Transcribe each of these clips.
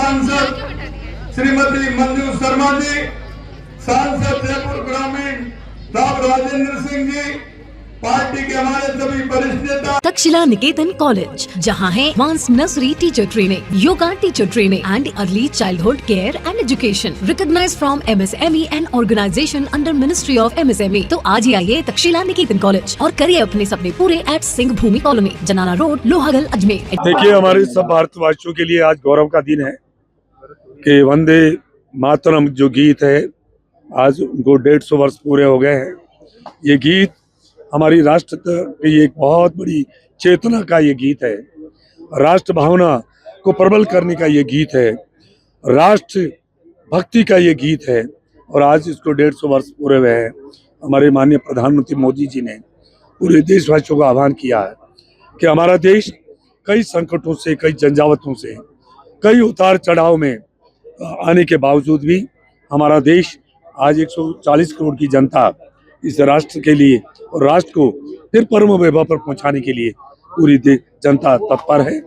सांसद श्रीमती मंजू शर्मा जी, सांसद जयपुर ग्रामीण साहब राजेंद्र सिंह जी, पार्टी के हमारे सभी वरिष्ठ नेता। तक्षशिला निकेतन कॉलेज, जहां है advance nursery teacher training, yoga teacher training and early childhood care and education, recognised from MSME and organisation under ministry of MSME। तो आज ही आइए तक्षशिला निकेतन कॉलेज और करिए अपने सपने पूरे एट सिंह भूमि कॉलोनी, जनाना रोड, लोहागल, अजमेर। देखिए, हमारे सब भारतवासियों के लिए आज गौरव का दिन है कि वंदे मातरम जो गीत है, आज उनको 150 वर्ष पूरे हो गए हैं। ये गीत हमारी राष्ट्र की एक बहुत बड़ी चेतना का ये गीत है, राष्ट्र भावना को प्रबल करने का ये गीत है, राष्ट्र भक्ति का ये गीत है। और आज इसको 150 वर्ष पूरे हुए हैं। हमारे माननीय प्रधानमंत्री मोदी जी ने पूरे देशवासियों का आह्वान किया है कि हमारा देश कई संकटों से, कई झंझावतों से, कई उतार चढ़ाव में आने के बावजूद भी हमारा देश आज 140 करोड़ की जनता इस राष्ट्र के लिए और राष्ट्र को फिर परम वैभव पर पहुंचाने के लिए पूरी जनता तत्पर है।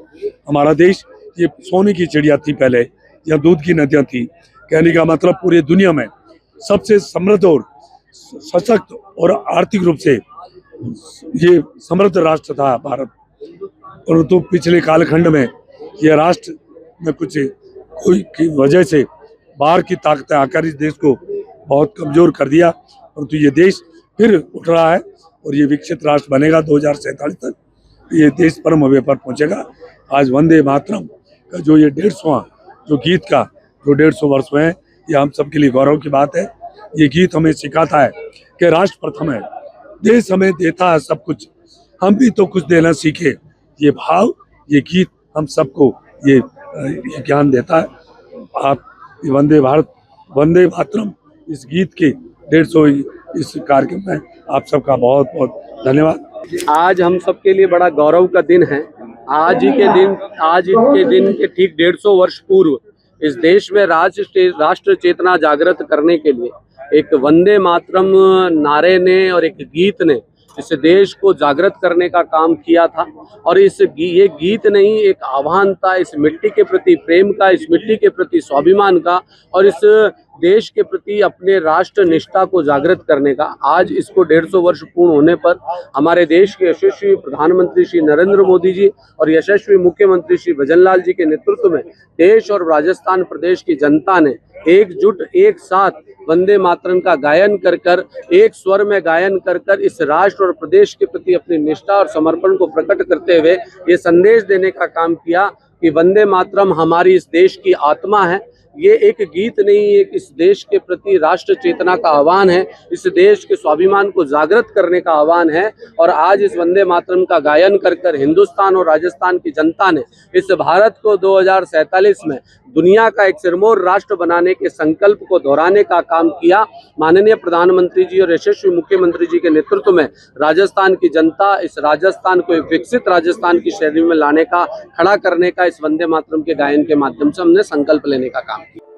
हमारा देश ये सोने की चिड़िया थी पहले, या दूध की नदियां थी। कहने का मतलब पूरी दुनिया में सबसे समृद्ध और सशक्त और आर्थिक रूप से ये समृद्ध राष्ट्र था भारत। परंतु पिछले कालखंड में यह राष्ट्र में कुछ कोई की वजह से बाहर की ताकतें आकर इस देश को बहुत कमजोर कर दिया। परंतु ये देश फिर उठ रहा है और ये विकसित राष्ट्र बनेगा। 2047 तक ये देश परम वैभव पर पहुंचेगा। आज वंदे मातरम का जो ये 150वां जो गीत का जो 150 वर्ष हुए हैं, ये हम सबके लिए गौरव की बात है। ये गीत हमें सिखाता है कि राष्ट्र प्रथम है, देश हमें देता है सब कुछ, हम भी तो कुछ देना सीखे। ये भाव, ये गीत हम सबको ये ज्ञान देता है। आप वंदे भारत, वंदे मातरम इस गीत के 150 इस कार्यक्रम में आप सबका बहुत बहुत धन्यवाद। आज हम सबके लिए बड़ा गौरव का दिन है। आज के दिन के ठीक 150 वर्ष पूर्व इस देश में राष्ट्र चेतना जागृत करने के लिए एक वंदे मातरम नारे ने और एक गीत ने इस देश को जागृत करने का काम किया था। और ये गीत नहीं, एक आह्वान था इस मिट्टी के प्रति प्रेम का, इस मिट्टी के प्रति स्वाभिमान का और इस देश के प्रति अपने राष्ट्र निष्ठा को जागृत करने का। आज इसको 150 वर्ष पूर्ण होने पर हमारे देश के यशस्वी प्रधानमंत्री श्री नरेंद्र मोदी जी और यशस्वी मुख्यमंत्री श्री भजनलाल जी के नेतृत्व में देश और राजस्थान प्रदेश की जनता ने एकजुट एक साथ वंदे मातरम का गायन कर एक स्वर में गायन कर इस राष्ट्र और प्रदेश के प्रति अपनी निष्ठा और समर्पण को प्रकट करते हुए ये संदेश देने का काम किया कि वंदे मातरम हमारी इस देश की आत्मा है। ये एक गीत नहीं, एक इस देश के प्रति राष्ट्र चेतना का आह्वान है, इस देश के स्वाभिमान को जागृत करने का आह्वान है। और आज इस वंदे मातरम का गायन कर हिंदुस्तान और राजस्थान की जनता ने इस भारत को 2047 में दुनिया का एक सिरमौर राष्ट्र बनाने के संकल्प को दोहराने का काम किया। माननीय प्रधानमंत्री जी और यशस्वी मुख्यमंत्री जी के नेतृत्व में राजस्थान की जनता इस राजस्थान को एक विकसित राजस्थान की शैली में लाने का, खड़ा करने का इस वंदे मातरम के गायन के माध्यम से हमने संकल्प लेने का काम किया।